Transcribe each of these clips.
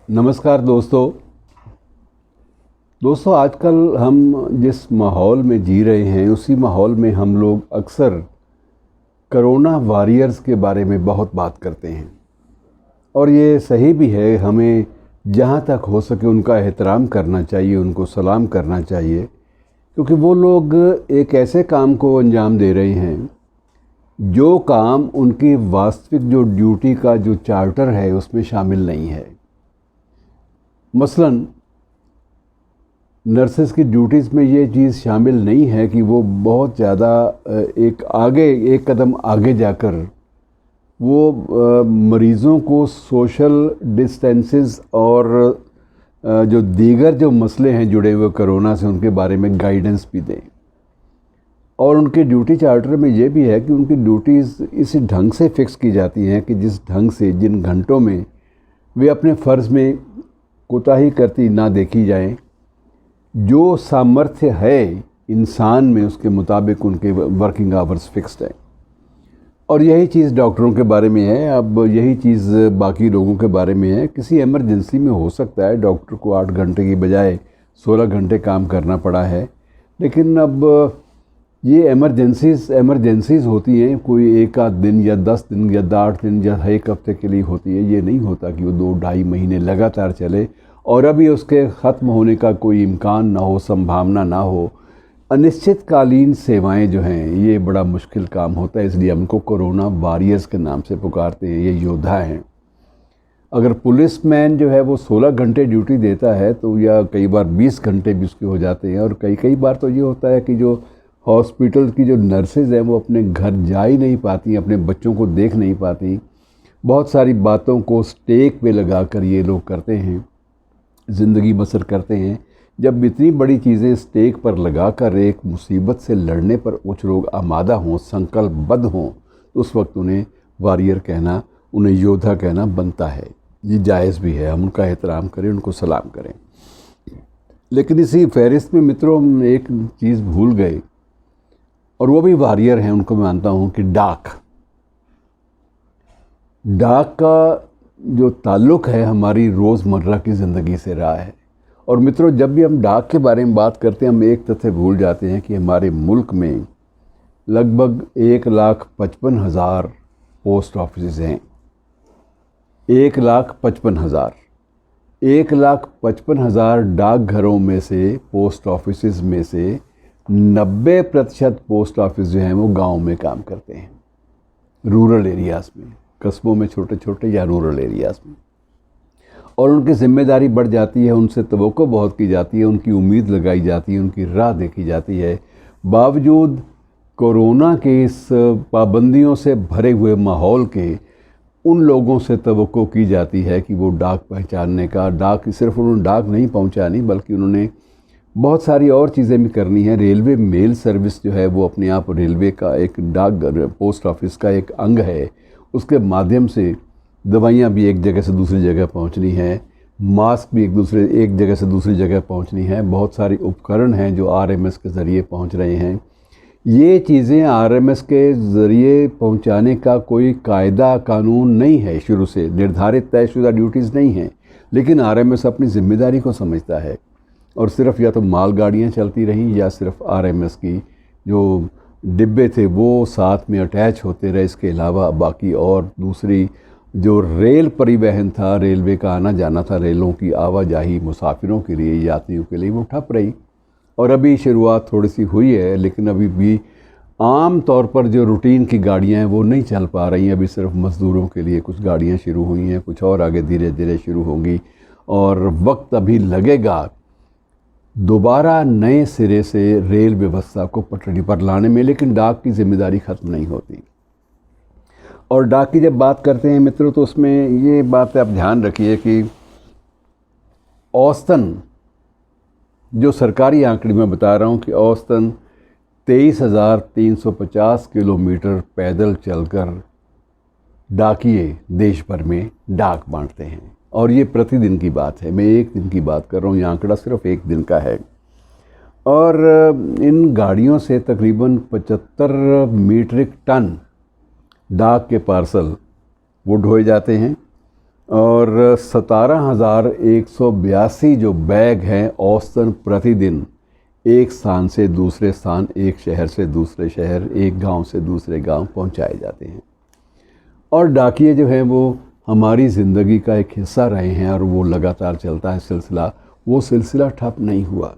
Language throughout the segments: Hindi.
नमस्कार दोस्तों आजकल हम जिस माहौल में जी रहे हैं उसी माहौल में हम लोग अक्सर कोरोना वॉरियर्स के बारे में बहुत बात करते हैं और ये सही भी है। हमें जहाँ तक हो सके उनका एहतराम करना चाहिए, उनको सलाम करना चाहिए, क्योंकि वो लोग एक ऐसे काम को अंजाम दे रहे हैं जो काम उनकी वास्तविक जो ड्यूटी का जो चार्टर है उसमें शामिल नहीं है। मसलन नर्सेस की ड्यूटीज़ में ये चीज़ शामिल नहीं है कि वो बहुत ज़्यादा एक कदम आगे जाकर वो मरीज़ों को सोशल डिस्टेंसेस और जो दीगर जो मसले हैं जुड़े हुए कोरोना से उनके बारे में गाइडेंस भी दें। और उनके ड्यूटी चार्टर में ये भी है कि उनकी ड्यूटीज़ इस ढंग से फिक्स की जाती हैं कि जिस ढंग से जिन घंटों में वे अपने फ़र्ज़ में कोताही करती ना देखी जाए। जो सामर्थ्य है इंसान में उसके मुताबिक उनके वर्किंग आवर्स फिक्स्ड हैं और यही चीज़ डॉक्टरों के बारे में है। अब यही चीज़ बाकी लोगों के बारे में है। किसी इमरजेंसी में हो सकता है डॉक्टर को 8 घंटे की बजाय 16 घंटे काम करना पड़ा है, लेकिन अब ये एमरजेंसीज़ होती हैं। कोई एक आध दिन या 10 दिन या 8 दिन या 1 हफ्ते के लिए होती है। ये नहीं होता कि वो 2-2.5 महीने लगातार चले और अभी उसके ख़त्म होने का कोई इम्कान ना हो, संभावना ना हो। अनिश्चितकालीन सेवाएं जो हैं ये बड़ा मुश्किल काम होता है, इसलिए हमको कोरोना वॉरियर्स के नाम से पुकारते हैं। ये योद्धा हैं। अगर पुलिसमैन जो है वो 16 घंटे ड्यूटी देता है तो या कई बार 20 घंटे भी उसके हो जाते हैं। और कई बार तो ये होता है कि जो हॉस्पिटल की जो नर्सेज़ हैं वो अपने घर जा ही नहीं पाती, अपने बच्चों को देख नहीं पाती। बहुत सारी बातों को स्टेक पे लगा कर ये लोग करते हैं, ज़िंदगी बसर करते हैं। जब इतनी बड़ी चीज़ें स्टेक पर लगा कर एक मुसीबत से लड़ने पर कुछ लोग आमादा हों, संकल्पबद्ध हों, तो उस वक्त उन्हें वॉरियर कहना, उन्हें योद्धा कहना बनता है। ये जायज़ भी है, हम उनका एहतराम करें, उनको सलाम करें। लेकिन इसी फहरिस्त में मित्रों हम एक चीज़ भूल गए और वो भी वॉरियर हैं, उनको मैं मानता हूँ कि डाक का जो ताल्लुक़ है हमारी रोज़मर्रा की ज़िंदगी से रहा है। और मित्रों जब भी हम डाक के बारे में बात करते हैं हम एक तथ्य भूल जाते हैं कि हमारे मुल्क में लगभग 1,55,000 पोस्ट ऑफिस हैं। 1,55,000 1,55,000 डाकघरों में से, पोस्ट ऑफिस में से 90% पोस्ट ऑफिस जो हैं वो गांव में काम करते हैं, रूरल एरियाज़ में, कस्बों में छोटे छोटे या रूरल एरियाज़ में। और उनकी ज़िम्मेदारी बढ़ जाती है, उनसे तवक्को बहुत की जाती है, उनकी उम्मीद लगाई जाती है, उनकी राह देखी जाती है। बावजूद कोरोना के इस पाबंदियों से भरे हुए माहौल के उन लोगों से तवक्को की जाती है कि वो डाक पहुंचाने का, डाक सिर्फ उन्होंने डाक नहीं पहुंचानी बल्कि उन्होंने बहुत सारी और चीज़ें भी करनी है। रेलवे मेल सर्विस जो है वो अपने आप रेलवे का एक डाक पोस्ट ऑफिस का एक अंग है। उसके माध्यम से दवाइयाँ भी एक जगह से दूसरी जगह पहुंचनी है, मास्क भी एक जगह से दूसरी जगह पहुंचनी है। बहुत सारे उपकरण हैं जो आरएमएस के ज़रिए पहुंच रहे हैं। ये चीज़ें आरएमएस के ज़रिए पहुंचाने का कोई कायदा कानून नहीं है, शुरू से निर्धारित तयशुदा ड्यूटीज़ नहीं हैं, लेकिन आरएमएस अपनी ज़िम्मेदारी को समझता है और सिर्फ या तो मालगाड़ियाँ चलती रहीं या सिर्फ आरएमएस की जो डिब्बे थे वो साथ में अटैच होते रहे। इसके अलावा बाकी और दूसरी जो रेल परिवहन था, रेलवे का आना जाना था, रेलों की आवाजाही मुसाफिरों के लिए, यात्रियों के लिए, वो ठप रही। और अभी शुरुआत थोड़ी सी हुई है, लेकिन अभी भी आम तौर पर जो रूटीन की गाड़ियाँ हैं वो नहीं चल पा रही हैं। अभी सिर्फ मज़दूरों के लिए कुछ गाड़ियाँ शुरू हुई हैं, कुछ और आगे धीरे धीरे शुरू होंगी और वक्त अभी लगेगा दोबारा नए सिरे से रेल व्यवस्था को पटरी पर लाने में। लेकिन डाक की जिम्मेदारी ख़त्म नहीं होती। और डाक की जब बात करते हैं मित्रों तो उसमें ये बात आप ध्यान रखिए कि औसतन जो सरकारी आंकड़े मैं बता रहा हूँ कि औसतन 23,350 किलोमीटर पैदल चलकर डाकिये देश भर में डाक बांटते हैं। और ये प्रतिदिन की बात है, मैं एक दिन की बात कर रहा हूँ, ये आंकड़ा सिर्फ एक दिन का है। और इन गाड़ियों से तकरीबन 75 मीट्रिक टन डाक के पार्सल वो ढोए जाते हैं और 17,182 जो बैग हैं औसतन प्रतिदिन एक स्थान से दूसरे स्थान, एक शहर से दूसरे शहर, एक गांव से दूसरे गांव पहुंचाए जाते हैं। और डाकिये जो हैं वो हमारी ज़िंदगी का एक हिस्सा रहे हैं और वो लगातार चलता है सिलसिला। वो सिलसिला ठप नहीं हुआ।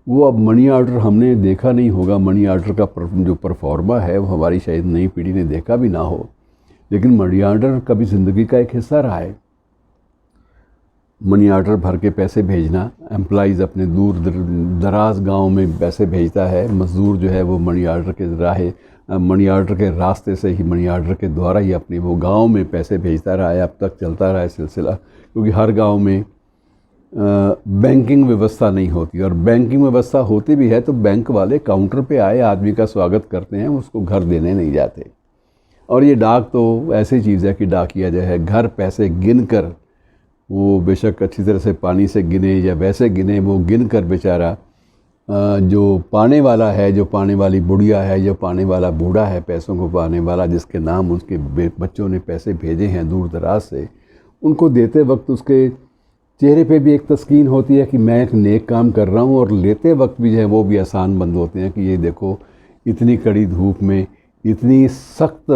वो अब मनी ऑर्डर हमने देखा नहीं होगा, मनी ऑर्डर का जो परफॉर्मा है वो हमारी शायद नई पीढ़ी ने देखा भी ना हो, लेकिन मनी ऑर्डर कभी ज़िंदगी का एक हिस्सा रहा है। मनी ऑर्डर भर के पैसे भेजना, एम्प्लॉइज़ अपने दूर दराज गांव में पैसे भेजता है, मज़दूर जो है वो मनी ऑर्डर के रास्ते से ही, मनी ऑर्डर के द्वारा ही अपने वो गांव में पैसे भेजता रहा है। अब तक चलता रहा है सिलसिला, क्योंकि हर गांव में बैंकिंग व्यवस्था नहीं होती, और बैंकिंग व्यवस्था होती भी है तो बैंक वाले काउंटर पे आए आदमी का स्वागत करते हैं, उसको घर देने नहीं जाते। और ये डाक तो ऐसी चीज़ है कि डाकिया जो है घर पैसे गिन कर, वो बेशक अच्छी तरह से पानी से गिने या वैसे गिने, वो गिन कर बेचारा जो पाने वाला है, जो पाने वाली बुढ़िया है, जो पाने वाला बूढ़ा है, पैसों को पाने वाला, जिसके नाम उसके बच्चों ने पैसे भेजे हैं दूर दराज से, उनको देते वक्त उसके चेहरे पे भी एक तस्कीन होती है कि मैं एक नेक काम कर रहा हूँ, और लेते वक्त भी जो है वो भी आसान बंद होते हैं कि ये देखो इतनी कड़ी धूप में, इतनी सख्त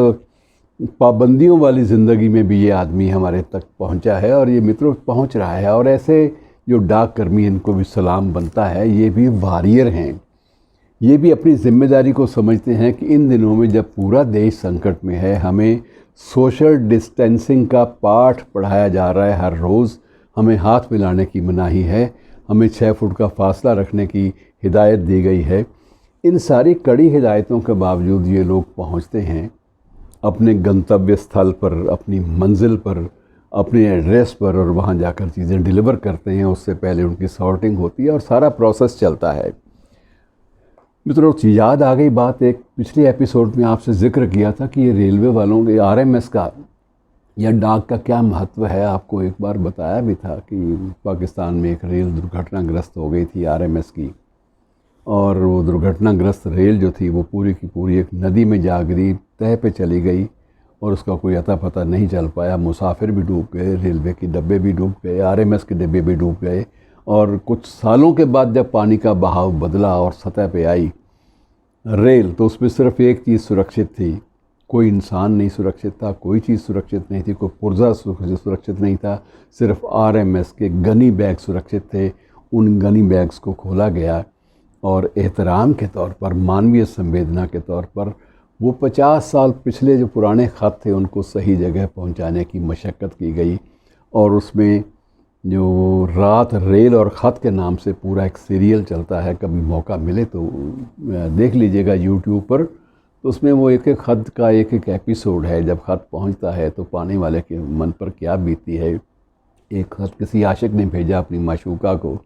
पाबंदियों वाली ज़िंदगी में भी ये आदमी हमारे तक पहुंचा है, और ये मित्रों पहुंच रहा है। और ऐसे जो डाक कर्मी, इनको भी सलाम बनता है। ये भी वॉरियर हैं, ये भी अपनी ज़िम्मेदारी को समझते हैं कि इन दिनों में जब पूरा देश संकट में है, हमें सोशल डिस्टेंसिंग का पाठ पढ़ाया जा रहा है हर रोज़, हमें हाथ मिलाने की मनाही है, हमें 6 फुट का फासला रखने की हिदायत दी गई है। इन सारी कड़ी हिदायतों के बावजूद ये लोग पहुंचते हैं अपने गंतव्य स्थल पर, अपनी मंजिल पर, अपने एड्रेस पर, और वहाँ जाकर चीज़ें डिलीवर करते हैं। उससे पहले उनकी सॉर्टिंग होती है और सारा प्रोसेस चलता है। मित्रों, याद आ गई बात, एक पिछले एपिसोड में आपसे जिक्र किया था कि ये रेलवे वालों के आरएमएस का या डाक का क्या महत्व है। आपको एक बार बताया भी था कि पाकिस्तान में एक रेल दुर्घटनाग्रस्त हो गई थी आरएमएस की, और वो दुर्घटनाग्रस्त रेल जो थी वो पूरी की पूरी एक नदी में जा गिरी, तह पे चली गई, और उसका कोई अता पता नहीं चल पाया। मुसाफिर भी डूब गए, रेलवे के डब्बे भी डूब गए, आरएमएस के डब्बे भी डूब गए। और कुछ सालों के बाद जब पानी का बहाव बदला और सतह पे आई रेल, तो उसमें सिर्फ एक चीज़ सुरक्षित थी, कोई इंसान नहीं सुरक्षित था, कोई चीज़ सुरक्षित नहीं थी, कोई पुर्जा सुरक्षित नहीं था, सिर्फ आरएमएस के गनी बैग सुरक्षित थे। उन गनी बैग्स को खोला गया और एहतराम के तौर पर, मानवीय संवेदना के तौर पर, वो 50 साल पिछले जो पुराने ख़त थे उनको सही जगह पहुंचाने की मशक्क़त की गई। और उसमें जो रात रेल और ख़त के नाम से पूरा एक सीरियल चलता है, कभी मौका मिले तो देख लीजिएगा यूट्यूब पर। तो उसमें वो एक एक ख़त का एक एक एपिसोड है। जब ख़त पहुंचता है तो पाने वाले के मन पर क्या बीतती है। एक ख़त किसी आशिक ने भेजा अपनी माशूका को,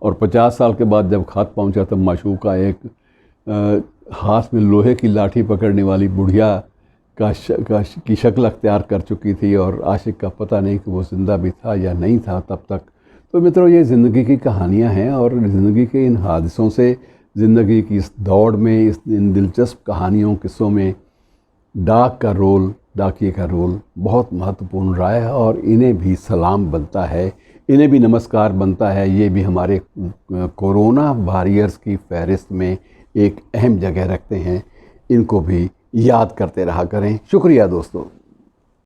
और 50 साल के बाद जब ख़त पहुंचा तो माशूका एक हाथ में लोहे की लाठी पकड़ने वाली बुढ़िया की शक्ल अख्तियार कर चुकी थी, और आशिक का पता नहीं कि वो ज़िंदा भी था या नहीं था तब तक। तो मित्रों, ये ज़िंदगी की कहानियाँ हैं, और ज़िंदगी के इन हादसों से, ज़िंदगी की इस दौड़ में, इन दिलचस्प कहानियों किस्सों में डाक का रोल, डाकिए का रोल बहुत महत्वपूर्ण रहा है। और इन्हें भी सलाम बनता है, इन्हें भी नमस्कार बनता है। ये भी हमारे कोरोना वॉरियर्स की फहरिस्त में एक अहम जगह रखते हैं। इनको भी याद करते रहा करें। शुक्रिया दोस्तों।